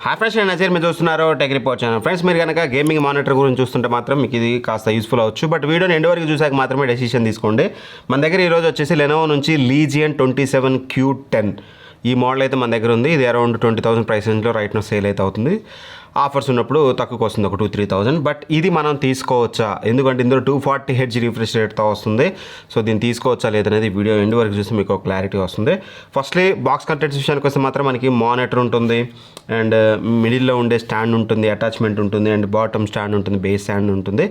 Hi friends, నేను నజీర్. మీరు చూస్తున్నారు టెక్ రిపోర్ట్ ఛానల్. ఫ్రెండ్స్, మీరు కనుక గేమింగ్ మానిటర్ గురించి చూస్తుంటే మాత్రం మీకు ఇది కాస్త యూస్ఫుల్ అవ్వచ్చు. బట్ వీడియోని ఎండ్ వరకు చూసాక మాత్రమే డెసిషన్ తీసుకోండి. మన దగ్గర ఈరోజు వచ్చేసి లెనోవో నుంచి లీజియన్ 27Q10 ఈ మోడల్ అయితే మన దగ్గర ఉంది. ఇది అరౌండ్ 20,000 ప్రైస్ రేంజ్లో రైట్ నో సేల్ అయితే అవుతుంది. ఆఫర్స్ ఉన్నప్పుడు తక్కువకి వస్తుంది, ఒక 2-3,000. బట్ ఇది మనం తీసుకోవచ్చా, ఎందుకంటే ఇందులో 240Hz రిఫ్రెష్ రేట్తో వస్తుంది. సో దీన్ని తీసుకోవచ్చా లేదనేది వీడియో ఎండ్ వరకు చూస్తే మీకు ఒక క్లారిటీ వస్తుంది. ఫస్ట్లీ బాక్స్ కంటెంట్స్ విషయానికి వస్తే మాత్రం మనకి మానిటర్ ఉంటుంది, అండ్ మిడిల్లో ఉండే స్టాండ్ ఉంటుంది, అటాచ్మెంట్ ఉంటుంది, అండ్ బాటమ్ స్టాండ్ ఉంటుంది, బేస్ స్టాండ్ ఉంటుంది.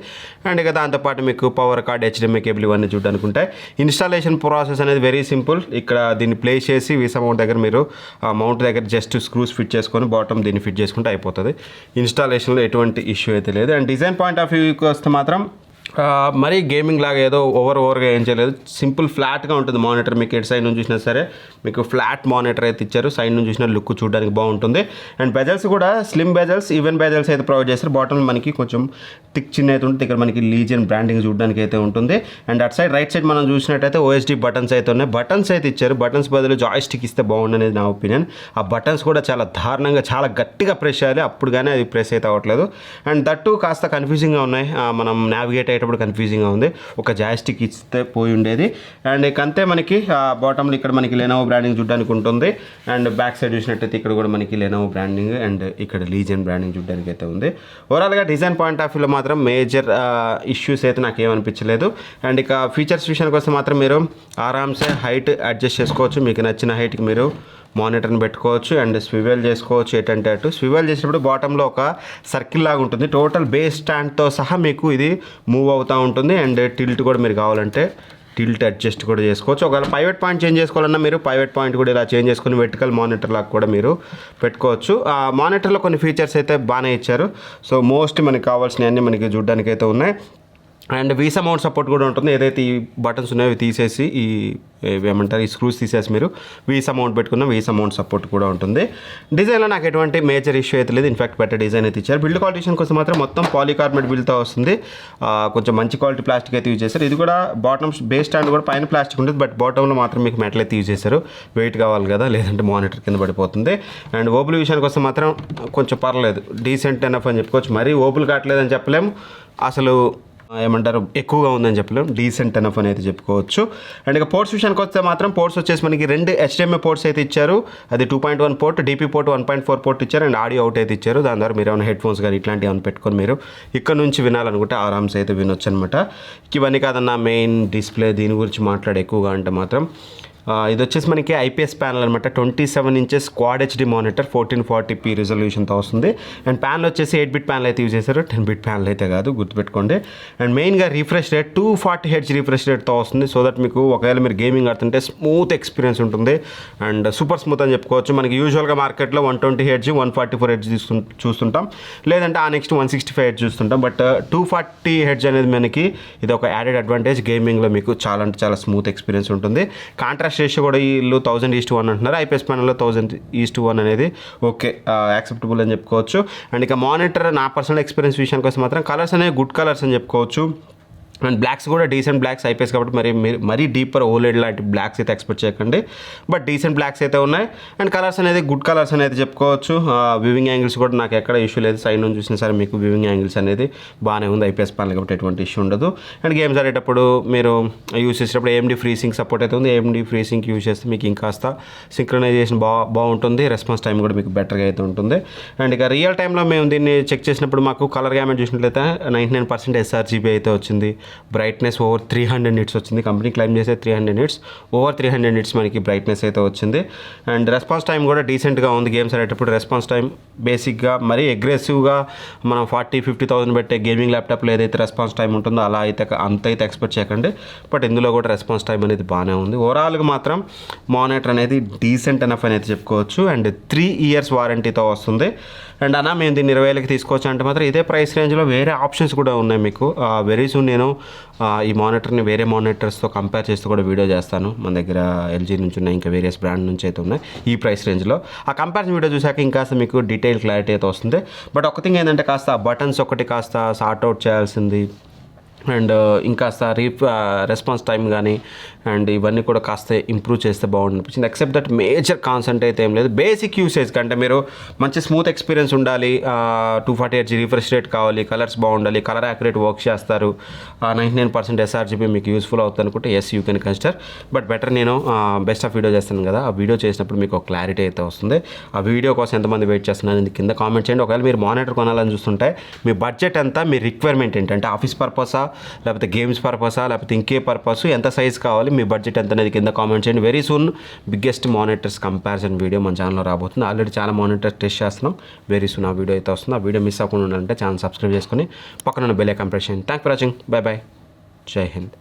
అండ్ ఇక దాంతోపాటు మీకు పవర్ కార్డ్, HDMI కేబుల్ ఇవన్నీ చూడడానికి ఉంటాయి. ఇన్స్టాలేషన్ ప్రాసెస్ అనేది వెరీ సింపుల్. ఇక్కడ దీన్ని ప్లేస్ చేసి వీసా మౌంట్ దగ్గర మీరు మౌంట్ దగ్గర జస్ట్ స్క్రూస్ ఫిట్ చేసుకొని బాటమ్ దీన్ని ఫిట్ చేసుకుంటే అయిపోతుంది. ఇన్స్టాలేషన్లో ఎటువంటి ఇష్యూ అయితే లేదు. అండ్ డిజైన్ పాయింట్ ఆఫ్ వ్యూకి వస్తే మాత్రం మరీ గేమింగ్ లాగా ఏదో ఓవర్గా ఏం చేయలేదు. సింపుల్ ఫ్లాట్గా ఉంటుంది మానిటర్. మీకు ఎటు సైడ్ నుంచి చూసినా సరే మీకు ఫ్లాట్ మానిటర్ అయితే ఇచ్చారు. సైడ్ నుంచి చూసిన లుక్ చూడడానికి బాగుంటుంది. అండ్ బెజల్స్ కూడా స్లిమ్ బెజల్స్, ఈవెన్ బెజల్స్ అయితే ప్రొవైడ్ చేస్తారు. బాటమ్ మనకి కొంచెం టిక్ చిన్న అయితే ఉంటుంది. ఇక్కడ మనకి లీజియన్ బ్రాండింగ్ చూడడానికి అయితే ఉంటుంది. అండ్ అటు సైడ్ రైట్ సైడ్ మనం చూసినట్టయితే OSD బటన్స్ అయితే ఉన్నాయి. బటన్స్ అయితే ఇచ్చారు. బటన్స్ బదులు జాయ్ స్టిక్ ఇస్తే బాగుండనేది నా ఒపీనియన్. ఆ బటన్స్ కూడా చాలా దారుణంగా, చాలా గట్టిగా ప్రెస్ చేయాలి, అప్పుడు కానీ అది ప్రెస్ అయితే అవ్వట్లేదు. అండ్ దట్టు కాస్త కన్ఫ్యూజింగ్గా ఉన్నాయి. మనం నావిగేట్ అయ్యేటప్పుడు కన్ఫ్యూజింగ్గా ఉంది. ఒక జాయ్స్టిక్ ఇస్తే పోయి ఉండేది. అండ్ ఇక అంతే మనకి బాటంలో ఇక్కడ మనకి లెనోవో బ్రాండింగ్ చూడడానికి ఉంటుంది. అండ్ బ్యాక్ సైడ్ చూసినట్టయితే ఇక్కడ కూడా మనకి లెనోవో బ్రాండింగ్ అండ్ ఇక్కడ లీజియన్ బ్రాండింగ్ చూడడానికి అయితే ఉంది. ఓవరాల్గా డిజైన్ పాయింట్ ఆఫ్ వ్యూలో మాత్రం మేజర్ ఇష్యూస్ అయితే నాకు ఏమనిపించలేదు. అండ్ ఇక ఫీచర్స్ విషయానికి వస్తే మాత్రం మీరు ఆరామ్సే హైట్ అడ్జస్ట్ చేసుకోవచ్చు. మీకు నచ్చిన హైట్కి మీరు మానిటర్ని పెట్టుకోవచ్చు. అండ్ స్వివెల్ చేసుకోవచ్చు. ఏంటంటే అటు స్వివెల్ చేసినప్పుడు బాటంలో ఒక సర్కిల్ లాగా ఉంటుంది. టోటల్ బేస్ స్టాండ్తో సహా మీకు ఇది మూవ్ అవుతూ ఉంటుంది. అండ్ టిల్ట్ కూడా మీరు కావాలంటే టిల్ట్ అడ్జస్ట్ కూడా చేసుకోవచ్చు. ఒకవేళ పైవట్ పాయింట్ చేంజ్ చేసుకోవాలన్నా మీరు పైవట్ పాయింట్ కూడా ఇలా చేంజ్ చేసుకుని వెర్టికల్ మానిటర్ లాగా కూడా మీరు పెట్టుకోవచ్చు. ఆ మానిటర్లో కొన్ని ఫీచర్స్ అయితే బాగానే ఇచ్చారు. సో మోస్ట్ మనకి కావాల్సినవన్నీ మనకి చూడడానికి అయితే ఉన్నాయి. అండ్ వీసా మౌంట్ సపోర్ట్ కూడా ఉంటుంది. ఏదైతే ఈ బటన్స్ ఉన్నాయో తీసేసి ఏమంటారు, ఈ స్క్రూస్ తీసేసి మీరు వీసా మౌంట్ పెట్టుకున్న వీసా మౌంట్ సపోర్ట్ కూడా ఉంటుంది. డిజైన్లో నాకు ఎటువంటి మేజర్ ఇష్యూ అయితే లేదు. ఇన్ఫాక్ట్ బెటర్ డిజైన్ అయితే ఇచ్చారు. బిల్డ్ క్వాలిటీ కోసం మాత్రం మొత్తం పాలికార్బోనేట్ బిల్డ్తో వస్తుంది. కొంచెం మంచి క్వాలిటీ ప్లాస్టిక్ అయితే యూజ్ చేశారు. ఇది కూడా బాటమ్ బేస్ స్టాండ్ కూడా పైన ప్లాస్టిక్ ఉంటుంది, బట్ బాటంలో మాత్రం మీకు మెటల్ అయితే యూజ్ చేశారు. వెయిట్ కావాలి కదా, లేదంటే మానిటర్ కింద పడిపోతుంది. అండ్ ఓపుల్ విషయానికి వస్తే మాత్రం కొంచెం పర్లేదు, డీసెంట్ ఎనఫ్ అని చెప్పుకోవచ్చు. మరీ ఓపుల్ కావట్లేదని చెప్పలేము, అసలు ఏమంటారు ఎక్కువగా ఉందని చెప్పలేము, డీసెంట్ ఎనఫ్ అని అయితే చెప్పుకోవచ్చు. అండ్ ఇక పోర్ట్స్ విషయానికి వస్తే మాత్రం పోర్ట్స్ వచ్చేసి మనకి 2 HDMI పోర్ట్స్ అయితే ఇచ్చారు. అది 2.1 పోర్ట్, DP పోర్ట్ 1.4 పోర్ట్ ఇచ్చారు. అండ్ ఆడియో అవుట్ అయితే ఇచ్చారు. దాని ద్వారా మీరు ఏమైనా హెడ్ ఫోన్స్ కానీ ఇట్లాంటివి ఏమైనా పెట్టుకొని మీరు ఇక్కడ నుంచి వినాలనుకుంటే ఆరామ్స్ అయితే వినొచ్చు అనమాట. ఇవన్నీ కాదన్న మెయిన్ డిస్ప్లే, దీని గురించి మాట్లాడే ఎక్కువగా అంటే మాత్రం ఇది వచ్చేసి మనకి IPS ప్యానల్ అనమాట. 27 inches quad HD monitor 1440p రిజల్యూషన్తో వస్తుంది. అండ్ ప్యానల్ వచ్చేసి 8-bit ప్యానల్ అయితే యూజ్ చేశారు, 10-bit ప్యానల్ అయితే కాదు, గుర్తుపెట్టుకోండి. అండ్ మెయిన్గా రిఫ్రెష్ రేట్ 240Hz రిఫ్రెష్ రేట్తో వస్తుంది. సో దట్ మీకు ఒకవేళ మీరు గేమింగ్ ఆడుతుంటే స్మూత్ ఎక్స్పీరియన్స్ ఉంటుంది. అండ్ సూపర్ స్మూత్ అని చెప్పుకోవచ్చు. మనకి యూజువల్గా మార్కెట్లో 120Hz 144Hz చూస్తుంటాం, లేదంటే ఆ నెక్స్ట్ 165Hz చూస్తుంటాం. బట్ 240Hz అనేది మనకి ఇది ఒక యాడెడ్ అడ్వాంటేజ్. గేమింగ్లో మీకు చాలా అంటే చాలా స్మూత్ ఎక్స్పీరియన్స్ ఉంటుంది. కాంట్రాస్ట్ రేషియో కూడా వీళ్ళు 1000:1 అంటున్నారు. IPS ప్యానల్లో 1000:1 అనేది ఓకే, యాక్సెప్టబుల్ అని చెప్పుకోవచ్చు. అండ్ ఇక మానిటర్ నా పర్సనల్ ఎక్స్పీరియన్స్ విషయానికి వస్తే మాత్రం కలర్స్ అనేవి గుడ్ కలర్స్ అని చెప్పుకోవచ్చు. అండ్ బ్లాక్స్ కూడా డీసెంట్ బ్లాక్స్, IPS కాబట్టి మరీ డీపర్ ఓలెడ్ లాంటి బ్లాక్స్ అయితే ఎక్స్పెక్ట్ చేయకండి. బట్ డీసెంట్ బ్లాక్స్ అయితే ఉన్నాయి. అండ్ కలర్స్ అనేది గుడ్ కలర్స్ అనేది చెప్పుకోవచ్చు. వ్యూవింగ్ యాంగిల్స్ కూడా నాకు ఎక్కడ ఇష్యూ లేదు. సైడ్ నుంచి చూసినా సరే మీకు వ్యూవింగ్ యాంగిల్స్ అనేది బాగానే ఉంది. IPS ప్యానల్ కాబట్టి ఎటువంటి ఇష్యూ ఉండదు. అండ్ గేమ్స్ ఆడేటప్పుడు మీరు యూజ్ చేసేటప్పుడు AMD FreeSync సపోర్ట్ అయితే ఉంది. AMD FreeSync యూజ్ చేస్తే మీకు ఇంకాస్త సింక్రనైజేషన్ బాగుంటుంది. రెస్పాన్స్ టైం కూడా మీకు బెటర్గా అయితే ఉంటుంది. అండ్ ఇక రియల్ టైంలో మేము దీన్ని చెక్ చేసినప్పుడు మాకు కలర్ గ్యామెట్ చూసినట్లయితే 99% sRGB అయితే వచ్చింది. బ్రైట్నెస్ ఓవర్ 300 నిట్స్ వచ్చింది. కంపెనీ క్లైమ్ చేసే 300 నిట్స్, ఓవర్ 300 నిట్స్ మనకి బ్రైట్నెస్ అయితే వచ్చింది. అండ్ రెస్పాన్స్ టైం కూడా డీసెంట్గా ఉంది. గేమ్స్ ఆడేటప్పుడు రెస్పాన్స్ టైం బేసిక్గా మరీ అగ్రెసివ్గా మనం 40,000-50,000 పెట్టే గేమింగ్ ల్యాప్టాప్లో ఏదైతే రెస్పాన్స్ టైం ఉంటుందో అలా అయితే అంత అయితే ఎక్స్పెక్ట్ చేయకండి. బట్ ఇందులో కూడా రెస్పాన్స్ టైం అనేది బాగానే ఉంది. ఓవరాల్గా మాత్రం మానిటర్ అనేది డీసెంట్ ఎనఫ్ అనేది చెప్పుకోవచ్చు. అండ్ 3 ఇయర్స్ వారంటీతో వస్తుంది. అండ్ అన్నా మేము దీన్ని 20,000కి తీసుకోవచ్చు అంటే మాత్రం ఇదే ప్రైస్ రేంజ్లో వేరే ఆప్షన్స్ కూడా ఉన్నాయి మీకు. వెరీ సూన్ నేను ఈ మానిటర్ని వేరే మానిటర్స్తో కంపేర్ చేస్తూ కూడా వీడియో చేస్తాను. మన దగ్గర LG నుంచి ఉన్నాయి, ఇంకా వేరియస్ బ్రాండ్ నుంచి అయితే ఉన్నాయి ఈ ప్రైస్ రేంజ్లో. ఆ కంపారిజన్ వీడియో చూసాక ఇంకాస్త మీకు డీటెయిల్ క్లారిటీ అయితే వస్తుంది. బట్ ఒక థింగ్ ఏంటంటే కాస్త బటన్స్ ఒకటి కాస్త సార్ట్ అవుట్ చేయాల్సింది. అండ్ ఇంకాస్త రెస్పాన్స్ టైం కానీ అండ్ ఇవన్నీ కూడా కాస్త ఇంప్రూవ్ చేస్తే బాగుంది అనిపించింది. ఎక్సెప్ట్ దట్ మేజర్ కాన్సెంట్ అయితే ఏం లేదు. బేసిక్ యూసేజ్ కంటే మీరు మంచి స్మూత్ ఎక్స్పీరియన్స్ ఉండాలి, 240Hz రిఫ్రెష్ రేట్ కావాలి, కలర్స్ బాగుండాలి, కలర్ యాక్యురేట్ వర్క్ చేస్తారు, 99% SRGB మీకు యూస్ఫుల్ అవుతుంది అనుకుంటే yes you can consider. But better నేను బెస్ట్ ఆఫ్ వీడియో చేస్తాను కదా, ఆ వీడియో చేసినప్పుడు మీకు ఒక క్లారిటీ అయితే వస్తుంది. ఆ వీడియో కోసం ఎంతమంది వెయిట్ చేస్తున్నారు ఇది కింద కామెంట్ చేయండి. ఒకవేళ మీరు మానిటర్ కొనాలని చూస్తుంటే మీ బడ్జెట్ ఎంత, మీ రిక్వైర్మెంట్ ఏంటంటే ఆఫీస్ పర్పసా, లేకపోతే గేమ్స్ పర్పసా, లేకపోతే ఇంకే పర్పస్, ఎంత సైజ్ కావాలి, మీ బడ్జెట్ ఎంత అనేది కింద కామెంట్ చేయండి. Very soon biggest monitors comparison video మన ఛానల్లో రాబోతుంది. ఆల్రెడీ చాలా మానిటర్స్ టెస్ట్ చేస్తున్నాం. వెరీ సూన్ ఆ వీడియో అయితే వస్తుంది. ఆ వీడియో మిస్ అవ్వకుండా ఉండాలంటే ఛానల్ సబ్స్క్రైబ్ చేసుకుని పక్కన బెల్ ఐకాన్ ప్రెస్ చేయండి. Thank for watching. By by. జై హింద్.